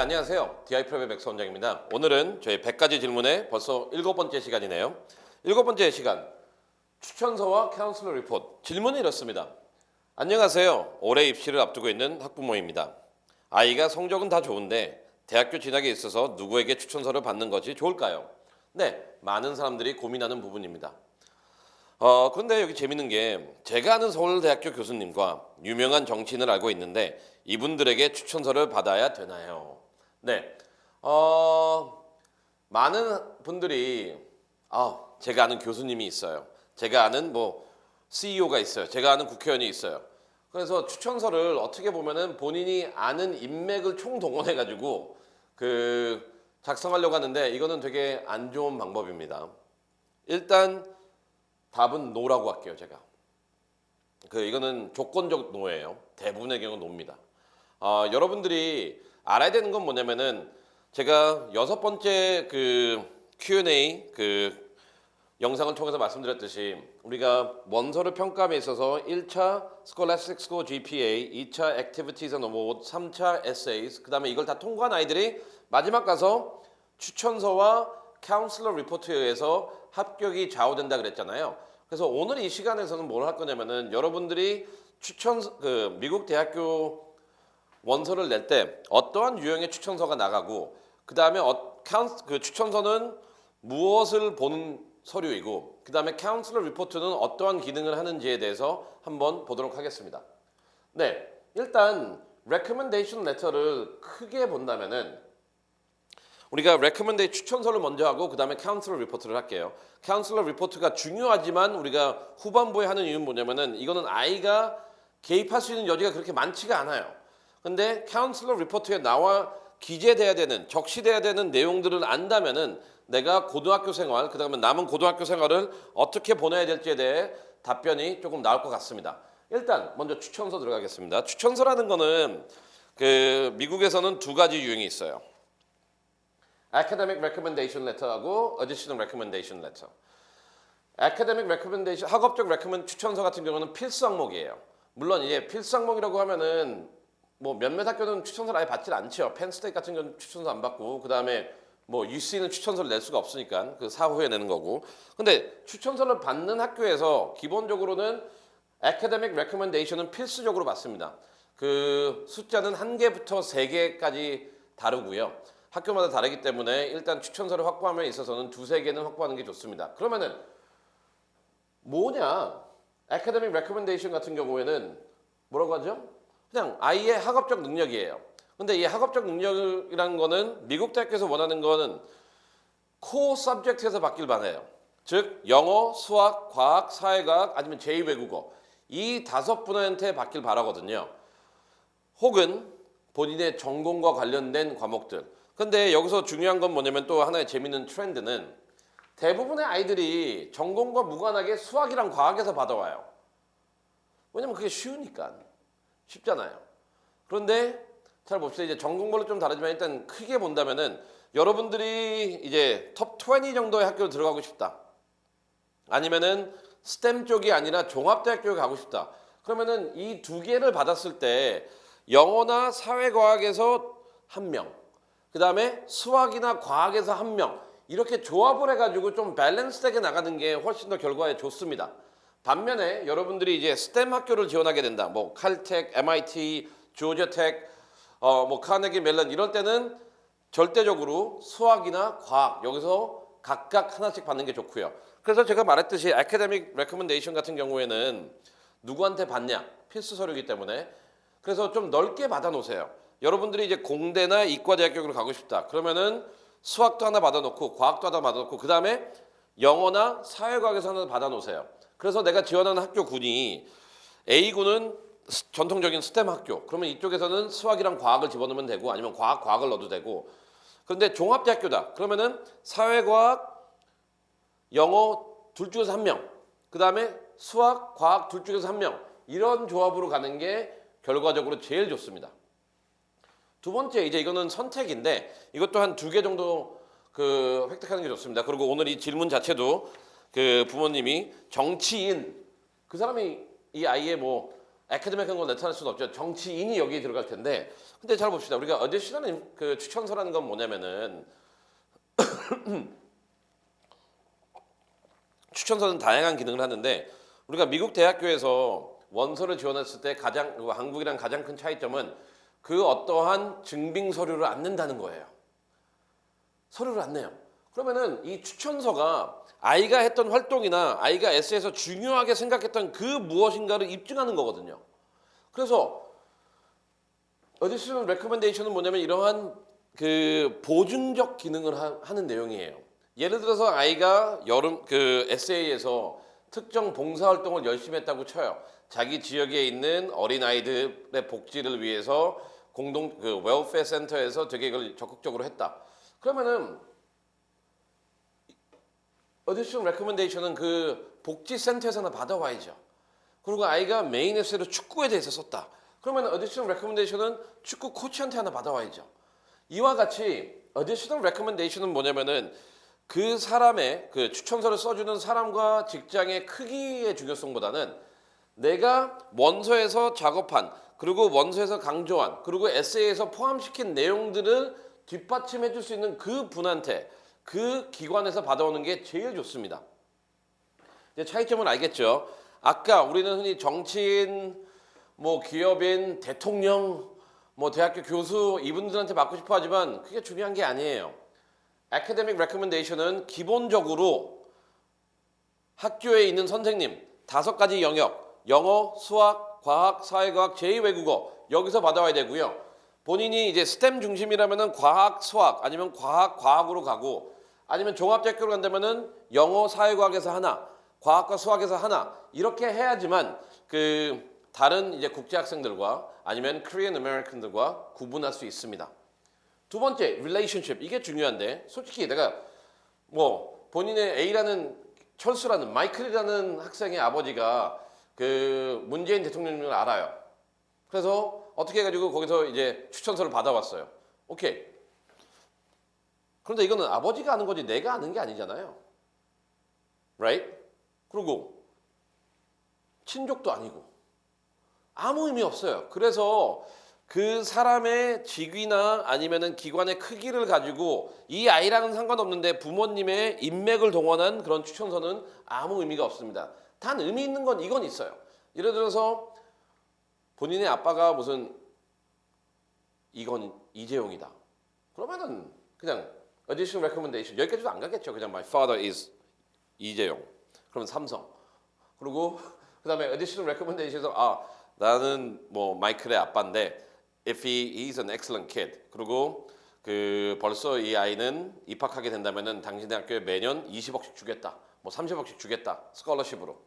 안녕하세요. DI프랩의 백서 원장입니다. 오늘은 저희 100가지 질문의 벌써 7번째 시간이네요. 7번째 시간, 추천서와 카운슬러 리포트. 질문이 이렇습니다. 안녕하세요. 올해 입시를 앞두고 있는 학부모입니다. 아이가 성적은 다 좋은데 대학교 진학에 있어서 누구에게 추천서를 받는 것이 좋을까요? 네, 많은 사람들이 고민하는 부분입니다. 그런데 여기 재밌는 게 제가 아는 서울대학교 교수님과 유명한 정치인을 알고 있는데 이분들에게 추천서를 받아야 되나요? 네, 많은 분들이 제가 아는 교수님이 있어요. 제가 아는 CEO가 있어요. 제가 아는 국회의원이 있어요. 그래서 추천서를 어떻게 보면은 본인이 아는 인맥을 총동원해가지고 작성하려고 하는데 이거는 되게 안 좋은 방법입니다. 일단 답은 노라고 할게요, 제가. 이거는 조건적 노예요. 대부분의 경우 노입니다. 여러분들이 알아야 되는 건 뭐냐면은 제가 6번째 Q&A 영상을 통해서 말씀드렸듯이 우리가 원서를 평가함에 있어서 1차 Scholastic Score GPA, 2차 Activities and Award, 3차 Essays, 그 다음에 이걸 다 통과한 아이들이 마지막 가서 추천서와 카운슬러 리포트에 의해서 합격이 좌우된다 그랬잖아요. 그래서 오늘 이 시간에서는 뭘 할 거냐면은 여러분들이 미국 대학교 원서를 낼 때 어떠한 유형의 추천서가 나가고 그 다음에 추천서는 무엇을 보는 서류이고 그 다음에 카운슬러 리포트는 어떠한 기능을 하는지에 대해서 한번 보도록 하겠습니다. 네, 일단 recommendation letter를 크게 본다면은 우리가 recommendation 추천서를 먼저 하고 그 다음에 카운슬러 리포트를 할게요. 카운슬러 리포트가 중요하지만 우리가 후반부에 하는 이유는 뭐냐면은 이거는 아이가 개입할 수 있는 여지가 그렇게 많지가 않아요. 근데 카운슬러 리포트에 나와 기재돼야 되는, 적시돼야 되는 내용들을 안다면은 내가 고등학교 생활, 그 다음에 남은 고등학교 생활을 어떻게 보내야 될지에 대해 답변이 조금 나올 것 같습니다. 일단 먼저 추천서 들어가겠습니다. 추천서라는 거는 미국에서는 두 가지 유형이 있어요. Academic Recommendation Letter하고 Additional Recommendation Letter. Academic Recommendation, 학업적 추천서 같은 경우는 필수 항목이에요. 물론 이제 필수 항목이라고 하면은 몇몇 학교는 추천서를 아예 받질 않죠. 펜스테이트 같은 경우는 추천서 안 받고 그 다음에 UC는 추천서를 낼 수가 없으니까 사후에 내는 거고. 근데 추천서를 받는 학교에서 기본적으로는 Academic Recommendation은 필수적으로 받습니다. 숫자는 1개부터 3개까지 다르고요. 학교마다 다르기 때문에 일단 추천서를 확보함에 있어서는 2-3개는 확보하는 게 좋습니다. 그러면은 뭐냐? Academic Recommendation 같은 경우에는 뭐라고 하죠? 그냥 아이의 학업적 능력이에요. 근데 이 학업적 능력이라는 거는 미국 대학에서 원하는 거는 코어 서브젝트에서 받길 바라요. 즉 영어, 수학, 과학, 사회과학 아니면 제2외국어 이 5분한테 받길 바라거든요. 혹은 본인의 전공과 관련된 과목들. 근데 여기서 중요한 건 뭐냐면 또 하나의 재밌는 트렌드는 대부분의 아이들이 전공과 무관하게 수학이랑 과학에서 받아와요. 왜냐면 그게 쉬우니까. 쉽잖아요. 그런데 잘 봅시다. 이제 전공별로 좀 다르지만 일단 크게 본다면은 여러분들이 이제 톱 20 정도의 학교를 들어가고 싶다. 아니면은 스템 쪽이 아니라 종합대학교에 가고 싶다. 그러면은 이 2개를 받았을 때 영어나 사회과학에서 1명, 그 다음에 수학이나 과학에서 1명 이렇게 조합을 해가지고 좀 밸런스되게 나가는 게 훨씬 더 결과에 좋습니다. 반면에 여러분들이 이제 스템 학교를 지원하게 된다. 칼텍, MIT, 조지아텍, 카네기 멜론 이럴 때는 절대적으로 수학이나 과학 여기서 각각 하나씩 받는 게 좋고요. 그래서 제가 말했듯이 Academic Recommendation 같은 경우에는 누구한테 받냐? 필수 서류이기 때문에 그래서 좀 넓게 받아놓으세요. 여러분들이 이제 공대나 이과대학교로 가고 싶다. 그러면은 수학도 하나 받아놓고 과학도 하나 받아놓고 그 다음에 영어나 사회과학에서 하나 받아놓으세요. 그래서 내가 지원하는 학교군이 A군은 전통적인 스템 학교. 그러면 이쪽에서는 수학이랑 과학을 집어넣으면 되고 아니면 과학을 넣어도 되고. 그런데 종합대학교다. 그러면은 사회과학, 영어 둘 중에서 1명. 그 다음에 수학, 과학 둘 중에서 1명. 이런 조합으로 가는 게 결과적으로 제일 좋습니다. 두 번째 이제 이거는 선택인데 이것도 한 2개 정도 획득하는 게 좋습니다. 그리고 오늘 이 질문 자체도 부모님이 정치인 그 사람이 이 아이의 애카데믹한 걸 나타낼 수는 없죠. 정치인이 여기에 들어갈 텐데. 근데 잘 봅시다. 우리가 어디셔널 그 추천서라는 건 뭐냐면은 추천서는 다양한 기능을 하는데 우리가 미국 대학교에서 원서를 지원했을 때 가장 한국이랑 가장 큰 차이점은 그 어떠한 증빙 서류를 안 낸다는 거예요. 서류를 안 내요. 그러면은 이 추천서가 아이가 했던 활동이나 아이가 에세이에서 중요하게 생각했던 그 무엇인가를 입증하는 거거든요. 그래서 어디셔널 레커멘데이션은 뭐냐면 이러한 그 보증적 기능을 하는 내용이에요. 예를 들어서 아이가 여름 그 에세이에서 특정 봉사활동을 열심히 했다고 쳐요. 자기 지역에 있는 어린아이들의 복지를 위해서 공동 그 웰페어 센터에서 되게 이걸 적극적으로 했다. 그러면은 어디셔널 레커멘데이션은 그 복지센터에서나 받아와야죠. 그리고 아이가 메인 에세이로 축구에 대해서 썼다. 그러면 어디셔널 레커멘데이션은 축구 코치한테 하나 받아와야죠. 이와 같이 어디셔널 레커멘데이션은 뭐냐면은 그 사람의 그 추천서를 써주는 사람과 직장의 크기의 중요성보다는 내가 원서에서 작업한 그리고 원서에서 강조한 그리고 에세이에서 포함시킨 내용들을 뒷받침해 줄 수 있는 그 분한테 그 기관에서 받아오는 게 제일 좋습니다. 이제 차이점은 알겠죠? 아까 우리는 흔히 정치인, 뭐 기업인, 대통령, 뭐 대학교 교수 이분들한테 받고 싶어 하지만 그게 중요한 게 아니에요. Academic Recommendation은 기본적으로 학교에 있는 선생님 5가지 영역, 영어, 수학, 과학, 사회과학, 제2외국어 여기서 받아와야 되고요. 본인이 이제 스템 중심이라면은 과학, 수학 아니면 과학, 과학으로 가고 아니면 종합대학교로 간다면은 영어, 사회과학에서 하나, 과학과 수학에서 하나 이렇게 해야지만 그 다른 이제 국제 학생들과 아니면 Korean American들과 구분할 수 있습니다. 두 번째, relationship. 이게 중요한데 솔직히 내가 뭐 본인의 A라는 철수라는 마이클이라는 학생의 아버지가 그 문재인 대통령을 알아요. 그래서 어떻게 해가지고 거기서 이제 추천서를 받아왔어요. 오케이. 그런데 이거는 아버지가 아는 거지 내가 아는 게 아니잖아요. Right? 그리고 친족도 아니고 아무 의미 없어요. 그래서 그 사람의 직위나 아니면은 기관의 크기를 가지고 이 아이랑은 상관없는데 부모님의 인맥을 동원한 그런 추천서는 아무 의미가 없습니다. 단 의미 있는 건 이건 있어요. 예를 들어서 본인의 아빠가 무슨 이재용이다. 그러면은 그냥 additional recommendation 여기까지도 안 가겠죠. 그냥 my father is 이재용. 그러면 삼성. 그리고 그다음에 additional recommendation에서 나는 뭐 마이클의 아빠인데 if he's an excellent kid. 그리고 그 벌써 이 아이는 입학하게 된다면은 당신의 학교에 매년 20억씩 주겠다. 뭐 30억씩 주겠다. 스콜러십으로.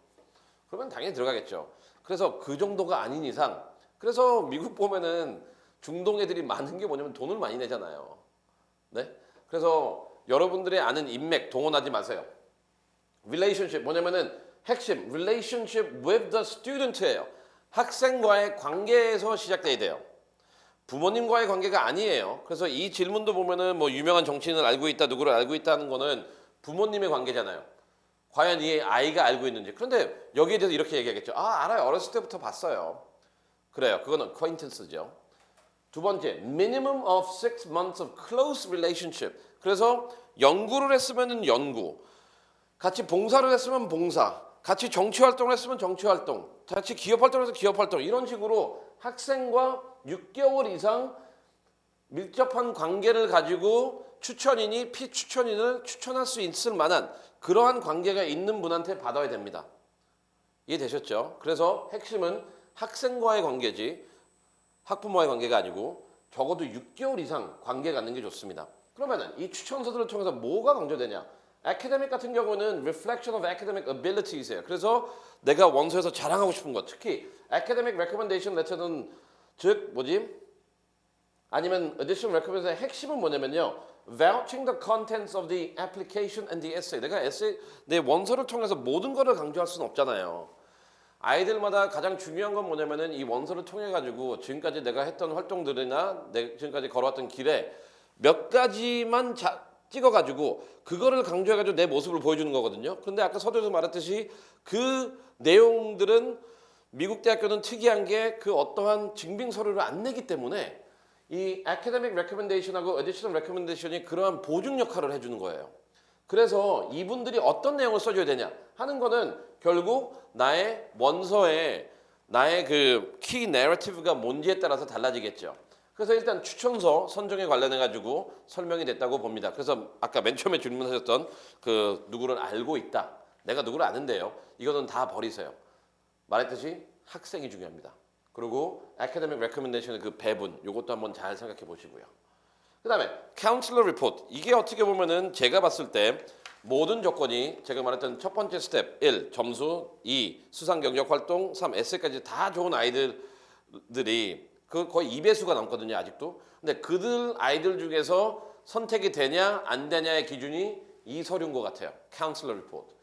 그러면 당연히 들어가겠죠. 그래서 그 정도가 아닌 이상 그래서 미국 보면은 중동 애들이 많은 게 뭐냐면 돈을 많이 내잖아요. 네? 그래서 여러분들의 아는 인맥 동원하지 마세요. relationship 뭐냐면은 핵심 relationship with the student예요. 학생과의 관계에서 시작돼야 돼요. 부모님과의 관계가 아니에요. 그래서 이 질문도 보면은 뭐 유명한 정치인을 알고 있다, 누구를 알고 있다는 거는 부모님의 관계잖아요. 과연 이 아이가 알고 있는지. 그런데 여기에 대해서 이렇게 얘기하겠죠. 알아요. 어렸을 때부터 봤어요. 그래요. 그거는 acquaintance죠. 두 번째, minimum of 6 months of close relationship. 그래서 연구를 했으면은 연구, 같이 봉사를 했으면 봉사, 같이 정치 활동을 했으면 정치 활동, 같이 기업 활동을 해서 기업 활동 이런 식으로 학생과 6개월 이상 밀접한 관계를 가지고 추천인이 피추천인을 추천할 수 있을 만한 그러한 관계가 있는 분한테 받아야 됩니다. 이해되셨죠? 그래서 핵심은 학생과의 관계지 학부모와의 관계가 아니고 적어도 6개월 이상 관계 갖는 게 좋습니다. 그러면은 이 추천서들을 통해서 뭐가 강조되냐? academic 같은 경우는 reflection of academic abilities예요. 그래서 내가 원서에서 자랑하고 싶은 것, 특히 academic recommendation letter는 즉 아니면 additional recommendation의 핵심은 뭐냐면요. vouching the contents of the application and the essay. 내가 에세이 내 원서를 통해서 모든 것을 강조할 수는 없잖아요. 아이들마다 가장 중요한 건 뭐냐면은 이 원서를 통해 가지고 지금까지 내가 했던 활동들이나 지금까지 걸어왔던 길에 몇 가지만 찍어가지고 그거를 강조해가지고 내 모습을 보여주는 거거든요. 그런데 아까 서두에서 말했듯이 그 내용들은 미국 대학교는 특이한 게 그 어떠한 증빙 서류를 안 내기 때문에 이 academic recommendation하고 additional recommendation이 그러한 보증 역할을 해주는 거예요. 그래서 이분들이 어떤 내용을 써줘야 되냐 하는 거는 결국 나의 원서에 나의 그 키 내러티브가 뭔지에 따라서 달라지겠죠. 그래서 일단 추천서 선정에 관련해 가지고 설명이 됐다고 봅니다. 그래서 아까 맨 처음에 질문하셨던 그 누구를 알고 있다. 내가 누구를 아는데요. 이거는 다 버리세요. 말했듯이 학생이 중요합니다. 그리고 academic recommendation의 그 배분 이것도 한번 잘 생각해 보시고요. 그다음에 counselor report 이게 어떻게 보면은 제가 봤을 때 모든 조건이 제가 말했던 첫 번째 스텝 1 점수 2 수상 경력 활동 3 에세이까지 다 좋은 아이들이 그 거의 2배수가 넘거든요 아직도. 근데 그들 아이들 중에서 선택이 되냐 안 되냐의 기준이 이 서류인 것 같아요. counselor report.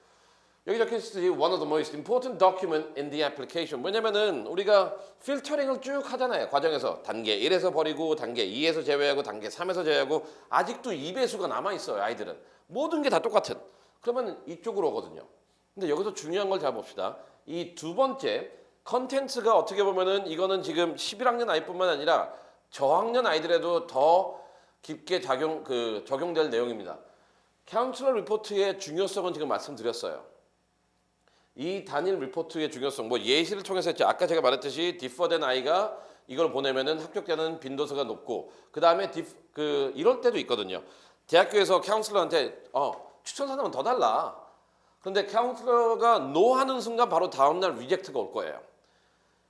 여기 적혀있듯이 one of the most important document in the application. 왜냐면은 우리가 필터링을 쭉 하잖아요. 과정에서 단계 1에서 버리고 단계 2에서 제외하고 단계 3에서 제외하고 아직도 2배수가 남아있어요. 아이들은. 모든 게 다 똑같은. 그러면 이쪽으로 오거든요. 근데 여기서 중요한 걸 잘 봅시다. 이 두 번째 컨텐츠가 어떻게 보면은 이거는 지금 11학년 아이뿐만 아니라 저학년 아이들에도 더 깊게 적용될 내용입니다. 카운슬러 리포트의 중요성은 지금 말씀드렸어요. 이 단일 리포트의 중요성, 뭐 예시를 통해서 했죠. 아까 제가 말했듯이 디퍼된 아이가 이걸 보내면은 합격되는 빈도수가 높고, 그 다음에 이럴 때도 있거든요. 대학교에서 카운슬러한테 추천서 하나만 더 달라. 그런데 카운슬러가 노 하는 순간 바로 다음날 리젝트가 올 거예요.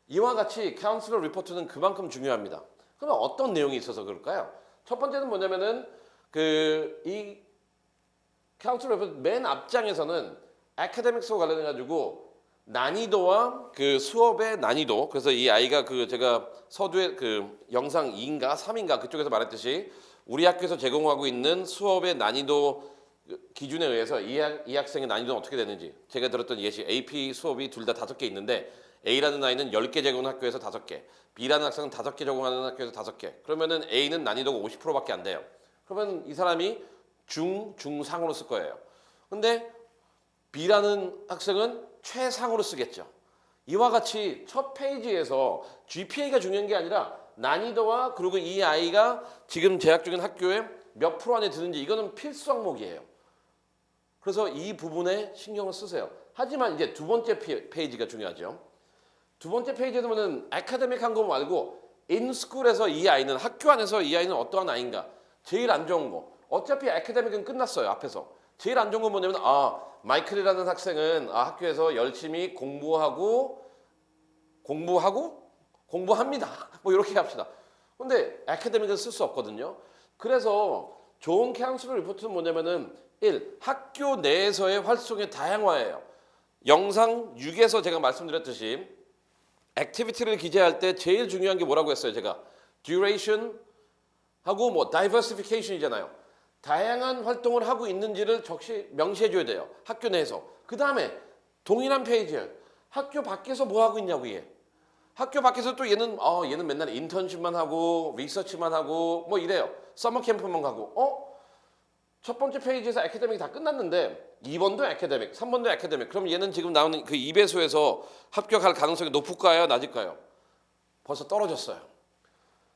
이와 같이 카운슬러 리포트는 그만큼 중요합니다. 그러면 어떤 내용이 있어서 그럴까요? 첫 번째는 뭐냐면은 이 카운슬러 리포트 맨 앞장에서는 아카데믹스와 관련해 가지고 난이도와 그 수업의 난이도, 그래서 이 아이가 제가 서두에 영상 2인가 3인가 그쪽에서 말했듯이 우리 학교에서 제공하고 있는 수업의 난이도 기준에 의해서 이 학생의 난이도는 어떻게 되는지, 제가 들었던 예시 AP 수업이 둘 다 5개 있는데 A라는 아이는 10개 제공하는 학교에서 5개, B라는 학생은 5개 제공하는 학교에서 5개. 그러면은 A는 난이도가 50%밖에 안 돼요. 그러면 이 사람이 중상으로 쓸 거예요. 근데 B라는 학생은 최상으로 쓰겠죠. 이와 같이 첫 페이지에서 GPA가 중요한 게 아니라 난이도와 그리고 이 아이가 지금 재학 중인 학교에 몇 프로 안에 드는지, 이거는 필수 항목이에요. 그래서 이 부분에 신경을 쓰세요. 하지만 이제 두 번째 페이지가 중요하죠. 두 번째 페이지에 보면 아카데믹 한 거 말고 인스쿨에서 이 아이는, 학교 안에서 이 아이는 어떠한 아이인가. 제일 안 좋은 거. 어차피 아카데믹은 끝났어요. 앞에서. 제일 안 좋은 건 뭐냐면 마이클이라는 학생은 학교에서 열심히 공부합니다. 뭐 이렇게 합시다. 근데 아카데믹은 쓸 수 없거든요. 그래서 좋은 카운슬러 리포트는 뭐냐면은 1. 학교 내에서의 활동의 다양화예요. 영상 6에서 제가 말씀드렸듯이 액티비티를 기재할 때 제일 중요한 게 뭐라고 했어요, 제가? duration 하고 뭐 diversification이잖아요. 다양한 활동을 하고 있는지를 명시해 줘야 돼요. 학교 내에서. 그 다음에 동일한 페이지에 학교 밖에서 뭐 하고 있냐고 얘. 학교 밖에서 또 얘는 맨날 인턴십만 하고 리서치만 하고 뭐 이래요. 서머 캠프만 가고. 첫 번째 페이지에서 아카데믹이 다 끝났는데 2번도 아카데믹, 3번도 아카데믹. 그럼 얘는 지금 나오는 그 2배수에서 합격할 가능성이 높을까요? 낮을까요? 벌써 떨어졌어요.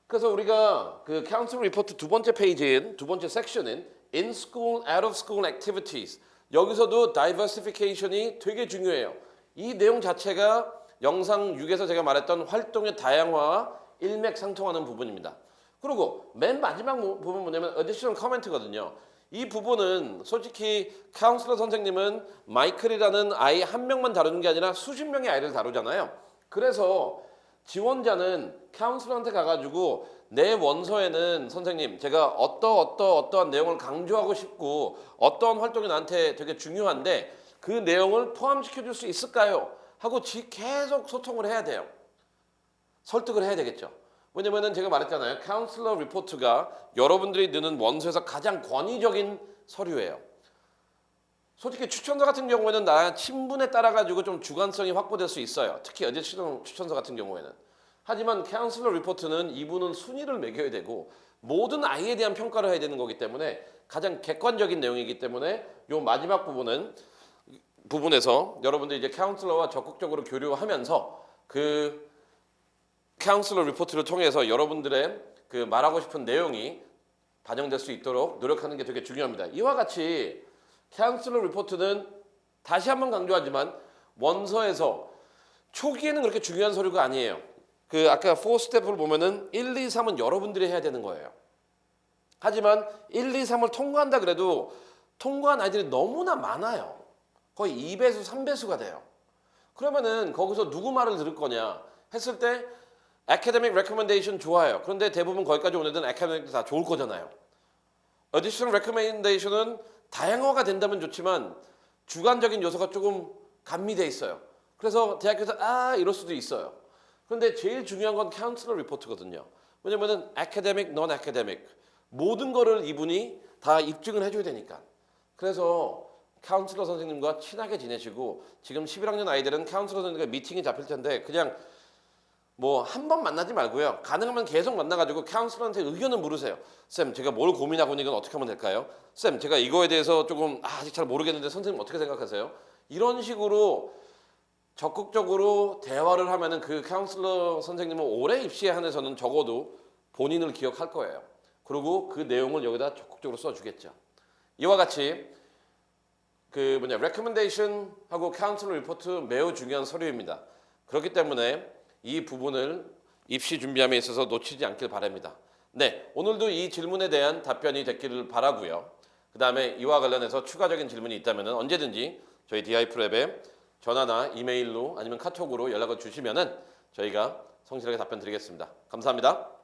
그래서 우리가 그 카운슬 리포트 두 번째 페이지인, 두 번째 섹션인 In School, Out of School Activities, 여기서도 diversification이 되게 중요해요. 이 내용 자체가 영상 6에서 제가 말했던 활동의 다양화와 일맥상통하는 부분입니다. 그리고 맨 마지막 부분 뭐냐면 additional comment거든요. 이 부분은 솔직히 카운슬러 선생님은 마이클이라는 아이 한 명만 다루는 게 아니라 수십 명의 아이를 다루잖아요. 그래서 지원자는 카운슬러한테 가가지고 내 원서에는 선생님 제가 어떠한 내용을 강조하고 싶고 어떠한 활동이 나한테 되게 중요한데 그 내용을 포함시켜 줄 수 있을까요? 하고 계속 소통을 해야 돼요. 설득을 해야 되겠죠. 왜냐면은 제가 말했잖아요. 카운슬러 리포트가 여러분들이 넣는 원서에서 가장 권위적인 서류예요. 솔직히 추천서 같은 경우에는 나 친분에 따라 가지고 좀 주관성이 확보될 수 있어요. 특히 어제시동 추천서 같은 경우에는. 하지만 카운슬러 리포트는 이분은 순위를 매겨야 되고 모든 아이에 대한 평가를 해야 되는 거기 때문에 가장 객관적인 내용이기 때문에 요 마지막 부분에서 여러분들이 이제 카운슬러와 적극적으로 교류하면서 그 카운슬러 리포트를 통해서 여러분들의 그 말하고 싶은 내용이 반영될 수 있도록 노력하는 게 되게 중요합니다. 이와 같이 카운슬러 리포트는 다시 한번 강조하지만 원서에서 초기에는 그렇게 중요한 서류가 아니에요. 그 아까 4스텝을 보면은 1, 2, 3은 여러분들이 해야 되는 거예요. 하지만 1, 2, 3을 통과한다 그래도 통과한 아이들이 너무나 많아요. 거의 2배수, 3배수가 돼요. 그러면은 거기서 누구 말을 들을 거냐 했을 때 academic recommendation 좋아요. 그런데 대부분 거기까지 온 애들은 academic 다 좋을 거잖아요. additional recommendation은 다양화가 된다면 좋지만 주관적인 요소가 조금 가미돼 있어요. 그래서 대학교에서 이럴 수도 있어요. 그런데 제일 중요한 건 counselor report거든요. 왜냐면은 academic, non-academic 모든 거를 이분이 다 입증을 해줘야 되니까. 그래서 카운슬러 선생님과 친하게 지내시고 지금 11학년 아이들은 카운슬러 선생님과 미팅이 잡힐 텐데 그냥 뭐 한 번 만나지 말고요. 가능하면 계속 만나가지고 카운슬러한테 의견을 물으세요. 쌤, 제가 뭘 고민하고 있는 건 어떻게 하면 될까요? 쌤, 제가 이거에 대해서 조금 아직 잘 모르겠는데 선생님 어떻게 생각하세요? 이런 식으로 적극적으로 대화를 하면은 그 카운슬러 선생님은 올해 입시에 한해서는 적어도 본인을 기억할 거예요. 그리고 그 내용을 여기다 적극적으로 써주겠죠. 이와 같이 그 recommendation하고 counselor report 매우 중요한 서류입니다. 그렇기 때문에 이 부분을 입시 준비함에 있어서 놓치지 않길 바랍니다. 네, 오늘도 이 질문에 대한 답변이 됐기를 바라고요. 그 다음에 이와 관련해서 추가적인 질문이 있다면 언제든지 저희 DI프랩에 전화나 이메일로 아니면 카톡으로 연락을 주시면은 저희가 성실하게 답변 드리겠습니다. 감사합니다.